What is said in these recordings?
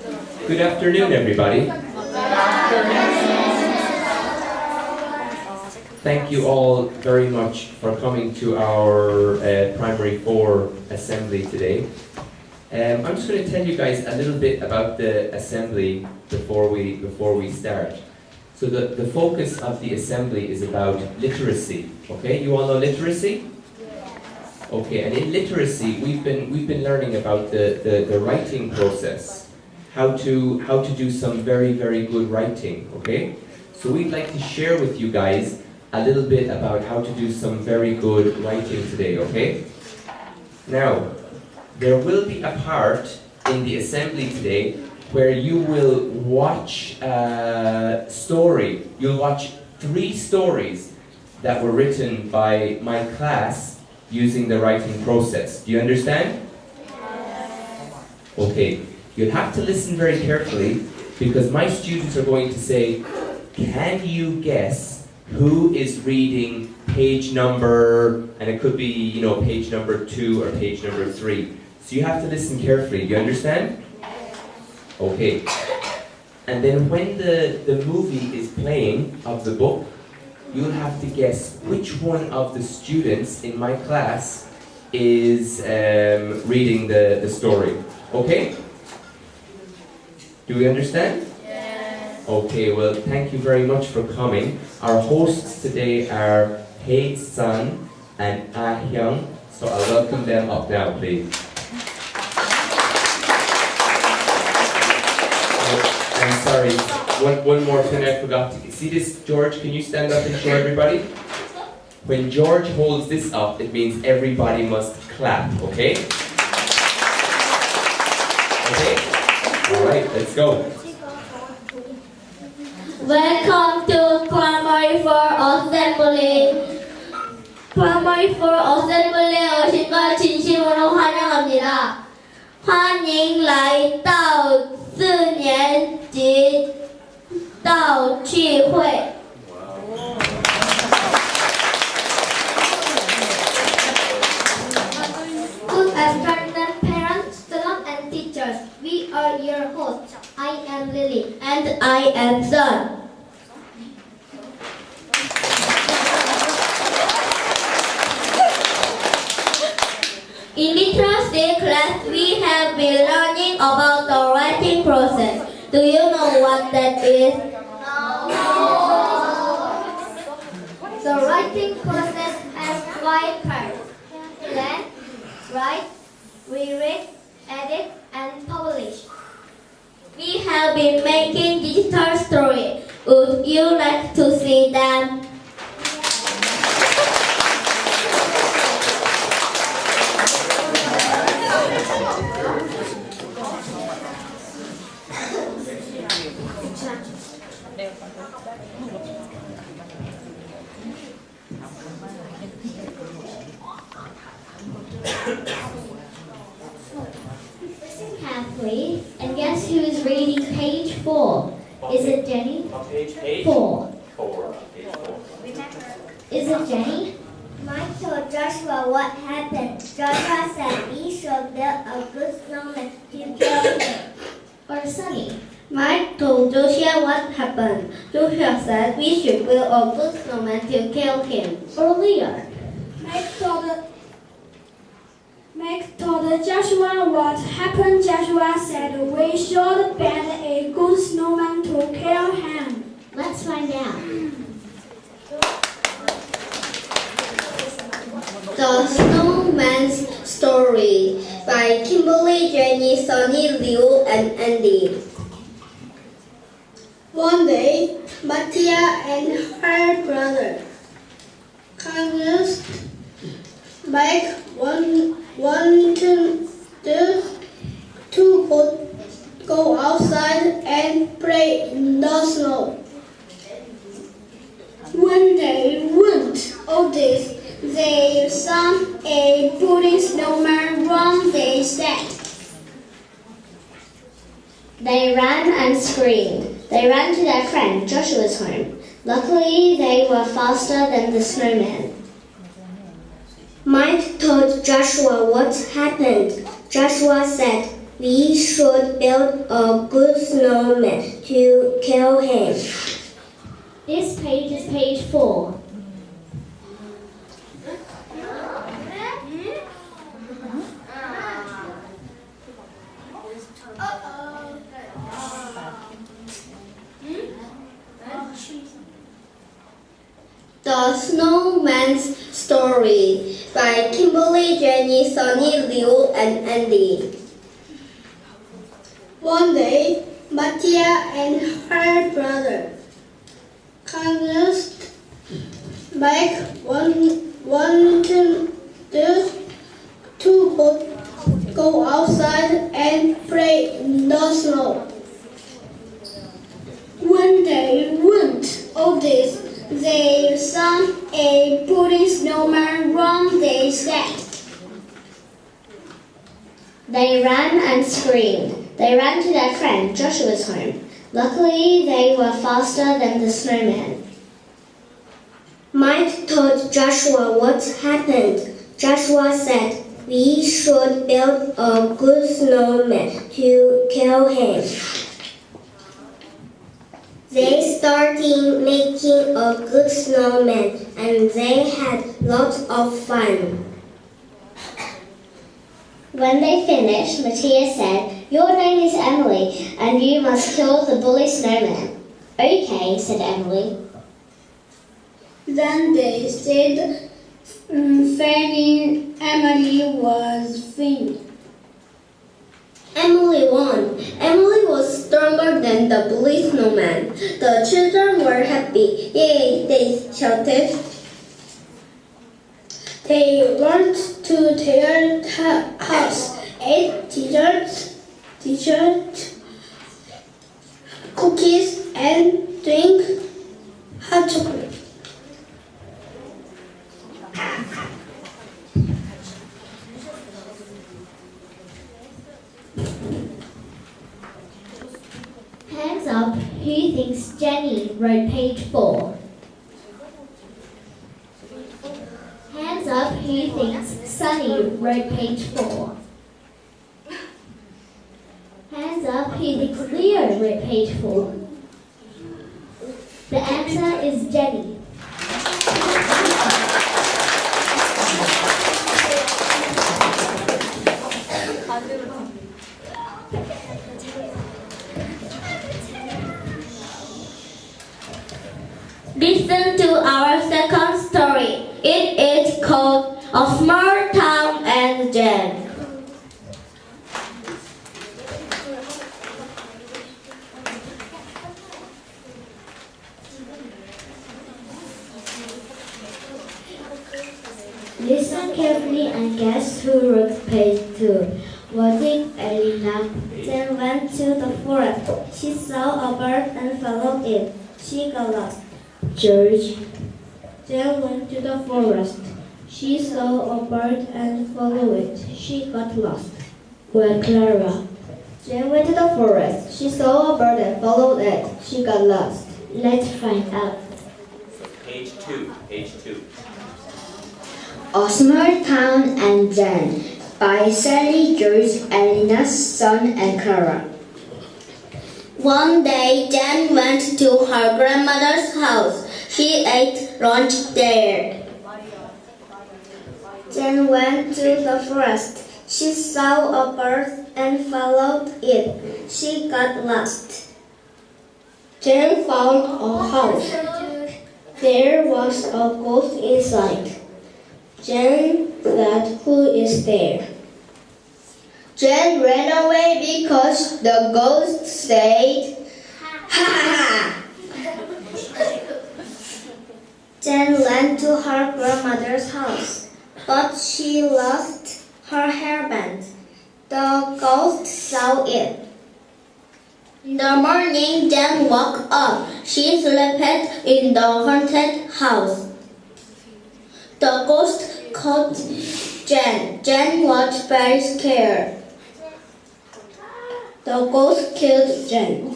Good afternoon, everybody. Thank you all very much for coming to our Primary 4 assembly today. I'm just going to tell you guys a little bit about the assembly before we start. So the focus of the assembly is about literacy. Okay, you all know literacy? Okay, and in literacy we've been learning about the writing process, how to do some very good writing. Okay, so we'd like to share with you guys a little bit about how to do some very good writing today. Okay, now there will be a part in the assembly today where you will watch a story. You'll watch 3 stories that were written by my class using the writing process. Do you understand? Okay, you'll have to listen very carefully because my students are going to say, can you guess who is reading page number, and it could be, you know, page number 2 or page number 3. So you have to listen carefully. Do you understand? Okay. And then when the movie is playing of the book, you'll have to guess which one of the students in my class is reading the story. Okay? Do we understand? Yes. Okay, well, thank you very much for coming. Our hosts today are Hae Sun and Ah Hyung, so I'll welcome them up now, please. I'm sorry, one more thing I forgot. See this, George, can you stand up and show everybody? When George holds this up, it means everybody must clap, okay? Okay? Alright, let's go. Welcome to Primary 4 Assembly. Primary 4 Assembly 오신 걸 진심으로 환영합니다. 欢迎来到4年级到聚会。Good afternoon, parents, students, and teachers. We are your hosts. I am Lily. And I am Sun. In literacy class, we have been learning about the writing process. Do you know what that is? No. The writing process has 5 parts: plan, write, reread, edit, and publish. We have been making digital stories. Would you like to see them? Listen carefully and guess who is reading page 4. Is it Jenny? On page 8? 4. 4. Page 4. Is it Jenny? Mike told Joshua what happened. Joshua said we should build a good snowman to kill him. Or Sunny? Mike told Joshua what happened. Joshua said we should build a good snowman to kill him. Or Leon? Mike told Joshua what happened. Joshua said we should build a good snowman to kill him. Let's find out. The Snowman's Story by Kimberly, Jenny, Sonny, Liu, and Andy. One day, Mattia and her brother convinced Mike wanted to go outside and play in the snow. When they went out this, they saw a pretty snowman run. They said. They ran and screamed. They ran to their friend Joshua's home. Luckily, they were faster than the snowman. Mike told Joshua what happened. Joshua said, we should build a good snowman to kill him. This page is page 4. The Snowman's Story by Kimberly, Jenny, Sonny, Liu, and Andy. One day, Mattia and her brother convinced Mike wanted to go outside and play in the snow. When they went out this, they saw a pretty snowman run, they said. They ran and screamed. They ran to their friend Joshua's home. Luckily, they were faster than the snowman. Mike told Joshua what happened. Joshua said, we should build a good snowman to kill him. They started making a good snowman and they had lots of fun. When they finished, Mattia said, "Your name is Emily, and you must kill the bully snowman." "Okay," said Emily. Then they said, Fanny, Emily was Fanny. Emily won. Emily was stronger than the bully snowman. The children were happy. Yay, they shouted. They went to their house, ate dessert, cookies, and drank hot chocolate. Hands up who thinks Jenny wrote page 4. Hands up who thinks Sunny wrote page 4. Hands up who thinks Leo wrote page 4. The answer is Jenny. Listen to our second story. It is called A Small Town and Jen. Listen carefully and guess who wrote page 2. Was it Elena? Jen went to the forest. She saw a bird and followed it. She got lost. George. Jen went to the forest. She saw a bird and followed it. She got lost. Well, Clara. Jen went to the forest. She saw a bird and followed it. She got lost. Let's find out. Page 2. Page 2. A Small Town and Jen by Sally, George, Elena's son, and Clara. One day, Jen went to her grandmother's house. She ate lunch there. Jen went to the forest. She saw a bird and followed it. She got lost. Jen found a house. There was a ghost inside. Jen said, "Who is there?" Jen ran away because the ghost said, "Ha ha ha!" Jen went to her grandmother's house, but she lost her hairband. The ghost saw it. In the morning, Jen woke up. She slept in the haunted house. The ghost caught Jen. Jen was very scared. The ghost killed Jen.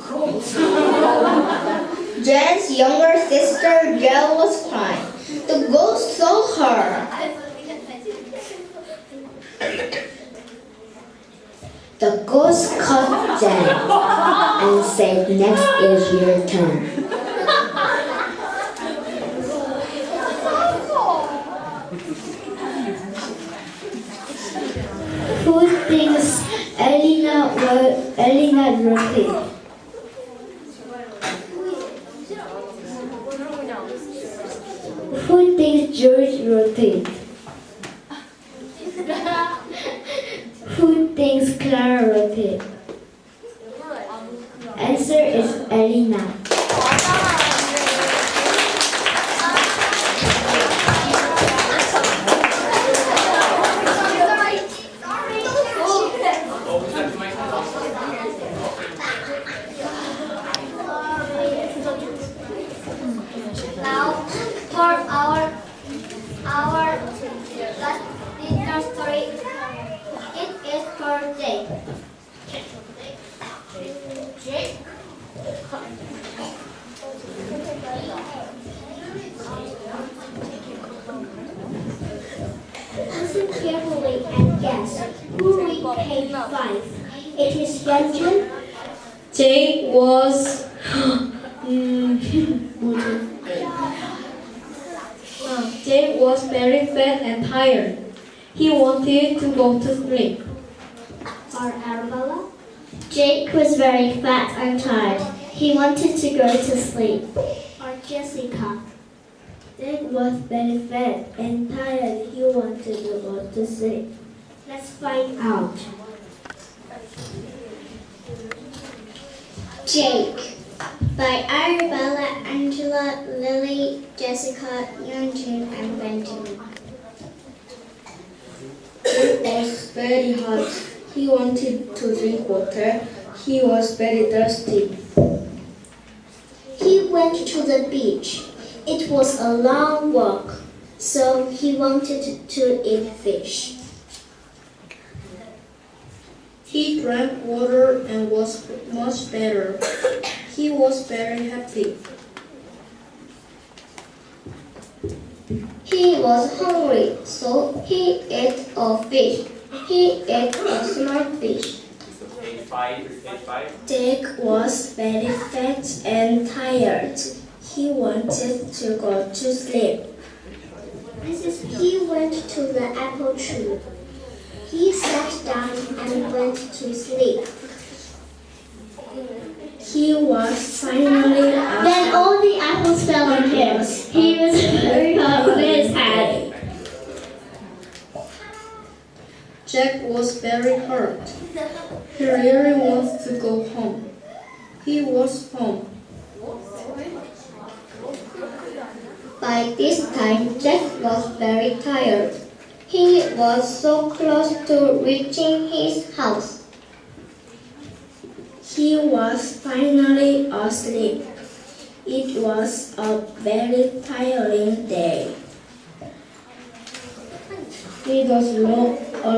Jen's younger sister, Jill, was crying. The ghost saw her. The ghost caught them and said, "Next is your turn." Who thinks Elena rotate? Who thinks George rotate? Who thinks Clara rotate? Answer is Elena. Now, for our last little story, it is for Jake. Jake? Listen carefully and guess who read page 5. It is Yanjun. Jake was Jake was very fat and tired. He wanted to go to sleep. Or Arabella. Jake was very fat and tired. He wanted to go to sleep. Or Jessica. Jake was very fat and tired. He wanted to go to sleep. Let's find out. Jake by Arabella, Angela, Lily, Jessica, Yeonjun, and Benjamin. It was very hot. He wanted to drink water. He was very thirsty. He went to the beach. It was a long walk, so he wanted to eat fish. He drank water and was much better. He was very happy. He was hungry, so he ate a fish. He ate a small fish. Page 5. Jake was very fat and tired. He wanted to go to sleep. He went to the apple tree. He sat down and went to sleep. He was finally Then all the apples fell on him. He was very hot with his head. Jack was very hurt. He really wants to go home. He was home. By this time, Jack was very tired. He was so close to reaching his house. He was finally asleep. It was a very tiring day. It was a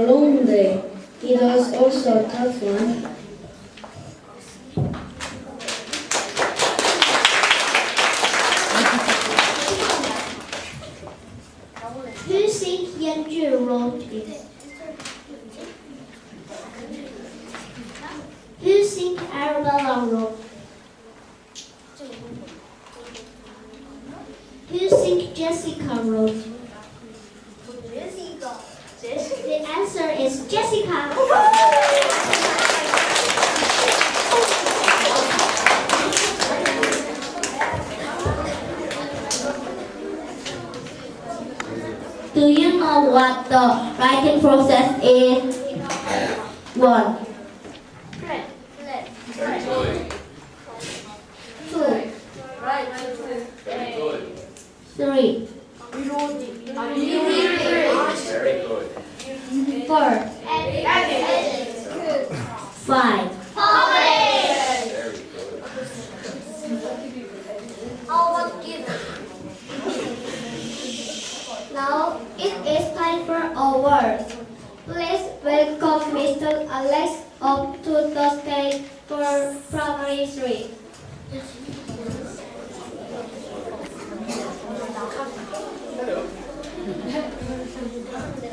long day. It was also a tough one. Who think Yanjun wrote it? Who think Arabella wrote? Who think Jessica wrote? The answer is Jessica. Do you know what the writing process is? 1. Very good. 2. Very good. 3. Very good. 4. 5. Very good. Now it is time for our words. Please welcome Mr. Alex up to the stage for primary 3.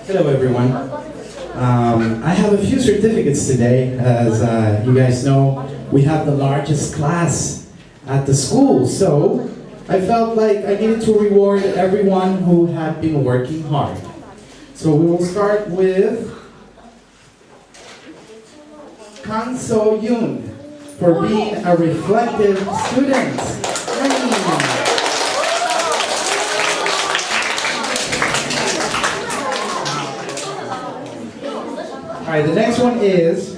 Hello everyone. I have a few certificates today. As you guys know, we have the largest class at the school, so I felt like I needed to reward everyone who had been working hard. So we will start with Kang So Yoon for being a reflective student. Alright, the next one is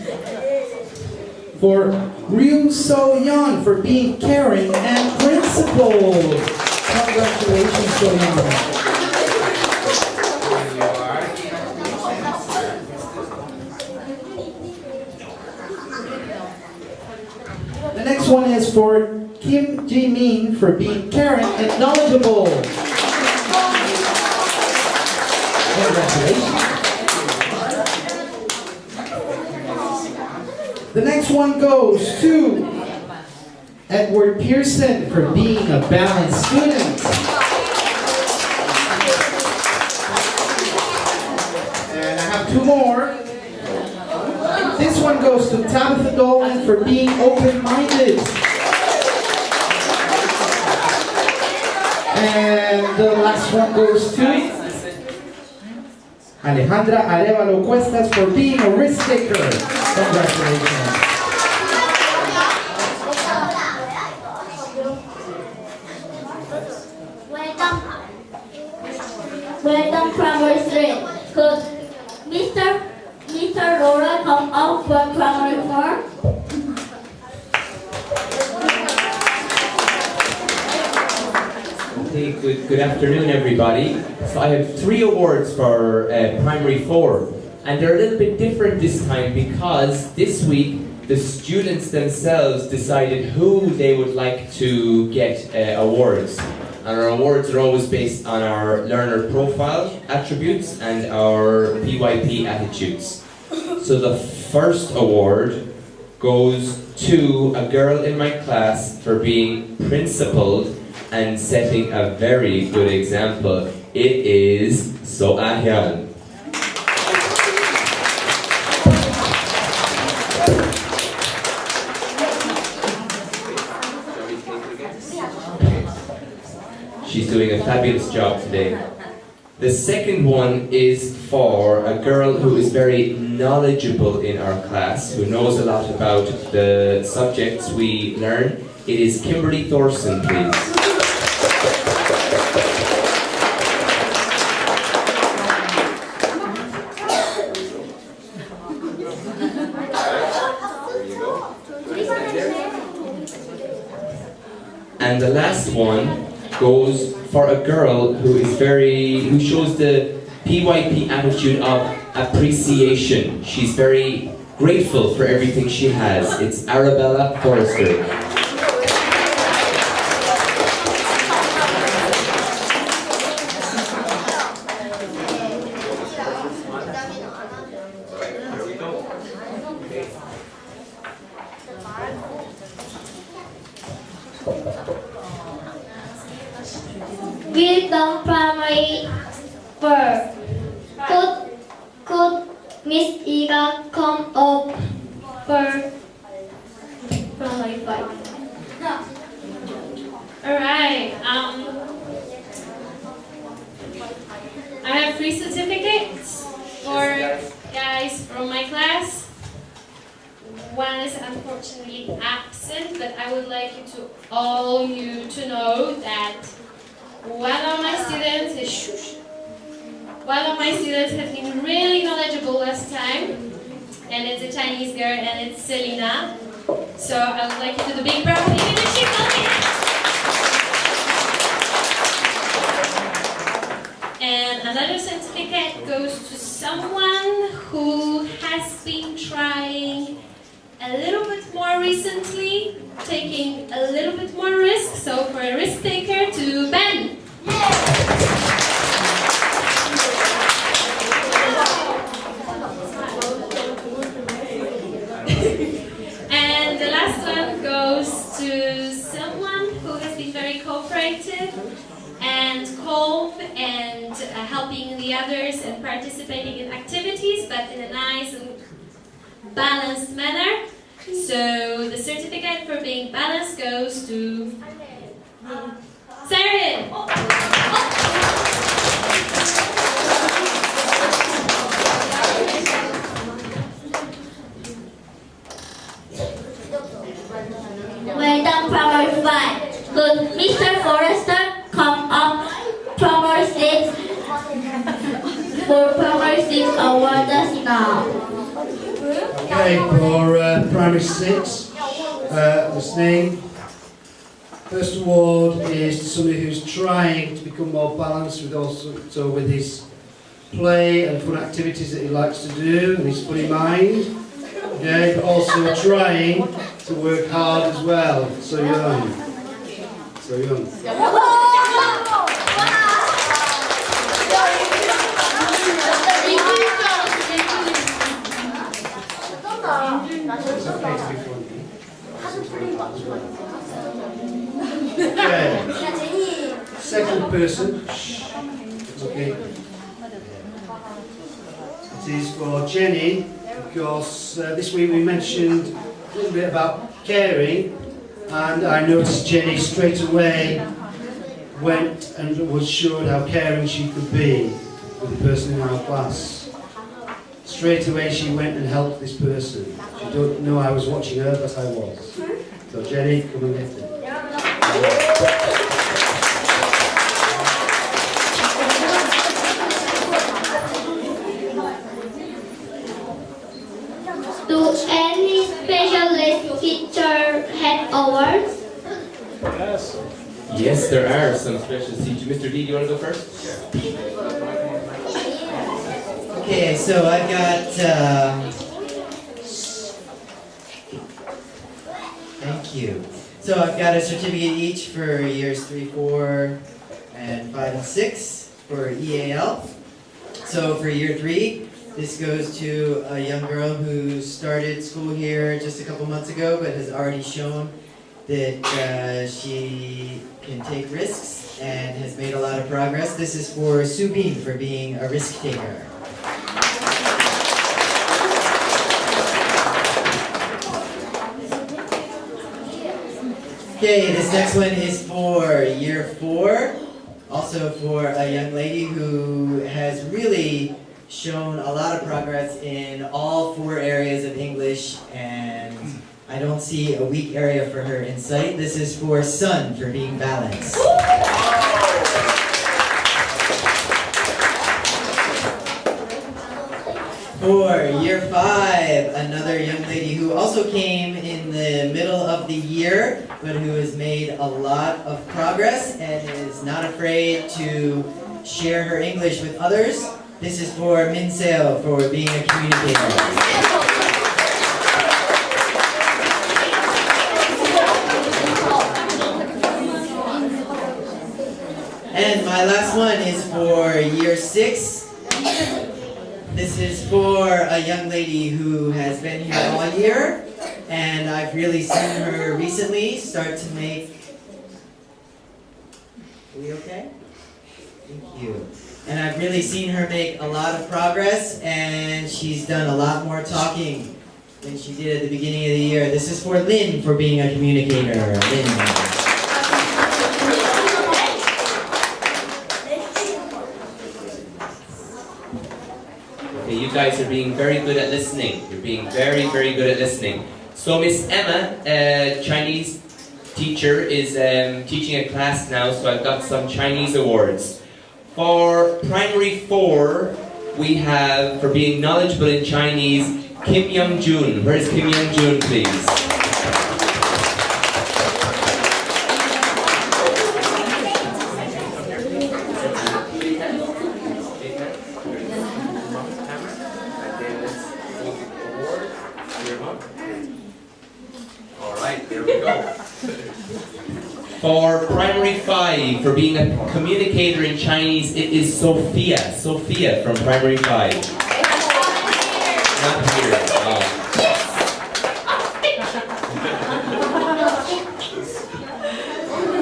for Ryu So Yeon for being caring and principled. Congratulations, So Yeon. The next one is for Kim Ji Min for being caring and knowledgeable. Congratulations. The next one goes to Edward Pearson for being a balanced student. And I have two more. This one goes to Tabitha Dolan for being open-minded. And the last one goes to Alejandra Arevalo Cuestas for being a risk taker. Congratulations. Welcome primary 3. Could Mr. Laura come out from primary 4? Okay, good afternoon, everybody. So I have 3 awards for primary 4, and they're a little bit different this time because this week the students themselves decided who they would like to get awards. And our awards are always based on our learner profile attributes and our PYP attitudes. So the first award goes to a girl in my class for being principled and setting a very good example. It is So Ah-hyun. She's doing a fabulous job today. The second one is for a girl who is very knowledgeable in our class, who knows a lot about the subjects we learn. It is Kimberly Thorson, please. And the last one goes for a girl who shows the PYP attitude of appreciation. She's very grateful for everything she has. It's Arabella Forrester. Welcome primary 4. Could Miss Iga come up for primary 5? Alright, I have 3 certificates for guys from my class. One is unfortunately absent, but I would like you to know that one of my students has been really knowledgeable last time, and it's a Chinese girl, and it's Selena. So I would like you to do the big round of leadership. And another certificate goes to someone who has been trying a little bit more recently, taking a little bit more risk. So for a risk taker, to Ben. And the last one goes to someone who has been very cooperative and calm and helping the others and participating in activities, but in a nice and balanced manner. So the certificate for being balanced goes to Sarah. Well done, Primary 5. Good. Mr. Forrester, come up. Primary 6. For Primary 6, award us now. Okay, for Primary 6, listening. First award is to somebody who's trying to become more balanced with also with his play and fun activities that he likes to do and his funny mind. Okay, but also trying to work hard as well. So young. So young. It's okay to be funny. Okay. Second person. Okay. It is for Jenny, because this week we mentioned a little bit about caring, and I noticed Jenny straight away went and was showed how caring she could be with the person in our class. Straight away she went and helped this person. She don't know I was watching her, but I was. So Jenny, come and get it. Do any specialist teacher have awards? Yes, there are some special teachers. Mr. D, do you want to go first? Okay, so I've got, thank you. So I've got a certificate each for years 3, 4, and 5, and 6 for EAL. So for year 3, this goes to a young girl who started school here just a couple months ago, but has already shown that she can take risks and has made a lot of progress. This is for Subin for being a risk taker. Okay, this next one is for year 4, also for a young lady who has really shown a lot of progress in all 4 areas of English, and I don't see a weak area for her in sight. This is for Sun for being balanced. For year 5, another young lady who also came in the middle of the year, but who has made a lot of progress and is not afraid to share her English with others. This is for Min Seo for being a communicator. And my last one is for year 6. This is for a young lady who has been here all year, and I've really seen her recently start to make... Are we okay? Thank you. And I've really seen her make a lot of progress, and she's done a lot more talking than she did at the beginning of the year. This is for Lynn for being a communicator. Lynn. Okay, you guys are being very good at listening. You're being very, very good at listening. So Miss Emma, Chinese teacher, is teaching a class now, so I've got some Chinese awards. For primary 4, we have, for being knowledgeable in Chinese, Kim Young-jun. Where is Kim Young-jun, please? Alright, there we go. For primary 5, for being a communicator in Chinese, it is Sophia. Sophia from primary 5. Not here. Oh.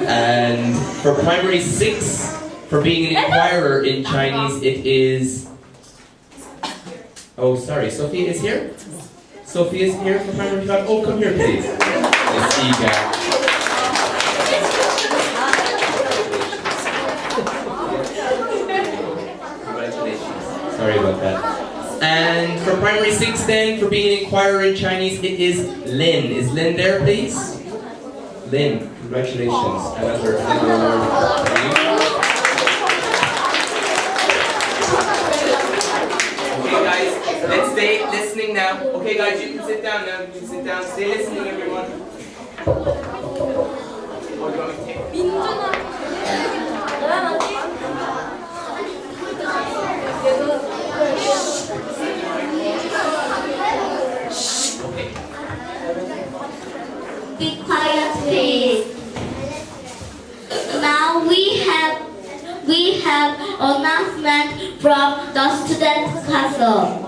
And for primary 6, For being an inquirer in Chinese, it is... Oh, sorry, Sophia is here? Sophia is here for primary 5? Oh, come here, please. Let's see you guys. Congratulations. Sorry about that. And for primary 6 then, for being an inquirer in Chinese, it is Lin. Is Lin there, please? Lin, congratulations. Another award for you. Okay guys, let's stay listening now. Okay guys, you can sit down now. You can sit down. Stay listening, everyone. Be quiet, please. Now we have announcement from the student council.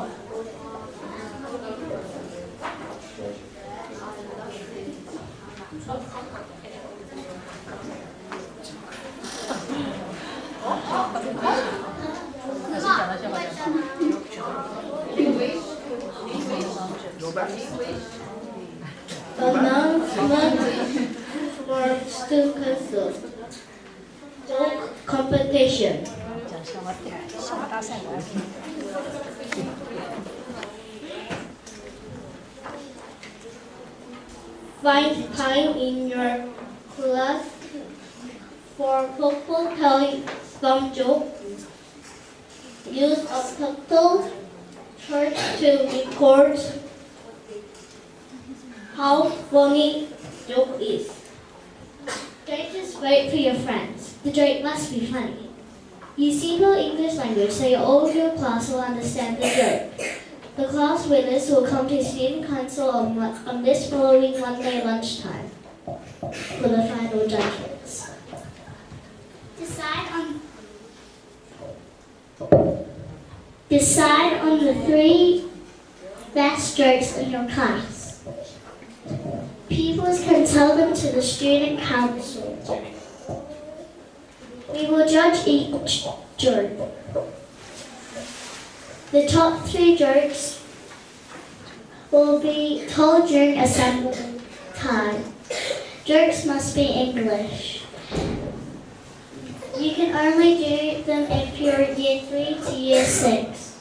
Announcement for student council. Joke competition. Find time in your class for people telling some joke. Use a turtle chart to record how funny joke is. Don't just wait for your friends. The joke must be funny. You see no English language, so all of your class will understand the joke. The class winners will come to student council on this following Monday lunchtime for the final judgments. Decide on the 3 best jokes in your class. Pupils can tell them to the student council. We will judge each joke. The top 3 jokes will be told during assembly time. Jokes must be English. You can only do them if you're year 3 to year 6.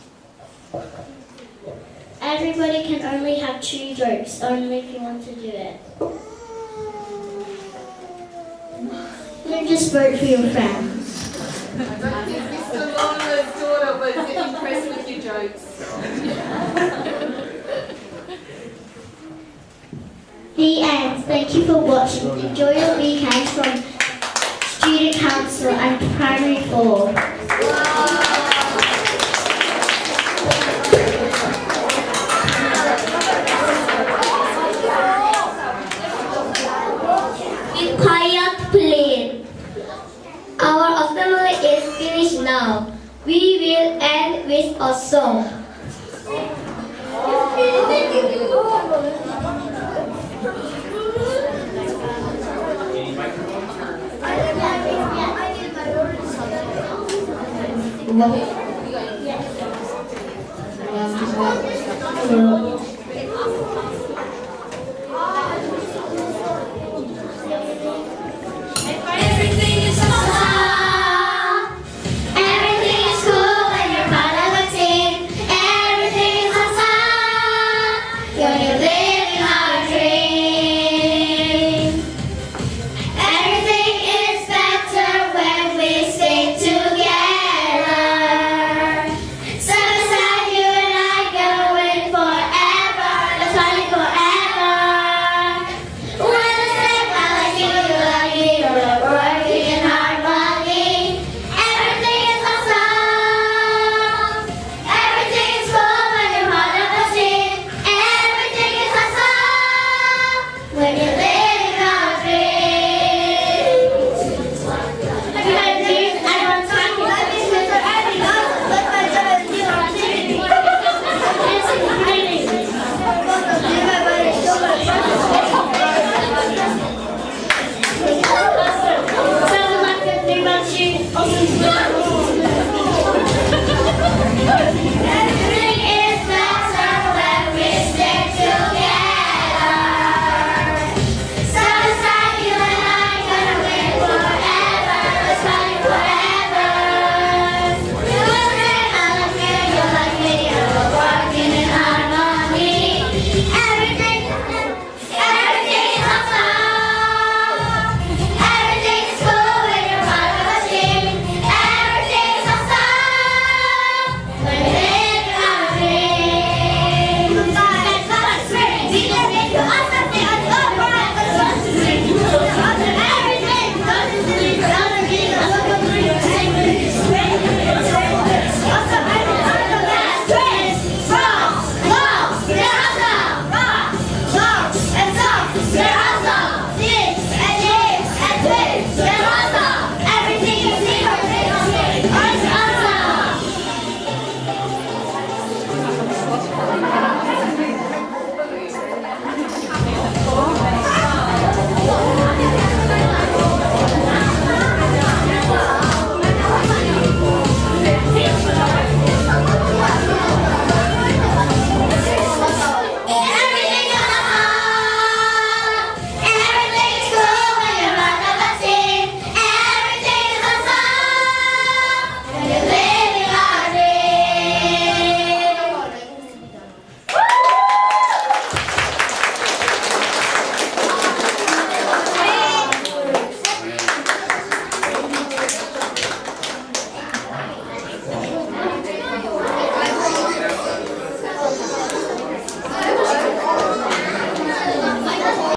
Everybody can only have 2 jokes, only if you want to do it. Don't just vote for your friends. Mr. Lawler's daughter was impressed with your jokes. The end. Thank you for watching. Enjoy your weekend from Student Council and Primary 4. Be quiet, please. Our assembly is finished now. We will end with a song. Everything is awesome. Everything is cool when you're part of a team. Everything is awesome when you're living our dream. Everything is better when we stay together. Side by side, you and I going forever. Let's party forever. When I say I like you like me, we're working in harmony. Everything is awesome. Everything is cool when you're part of a team. Everything is awesome when you live.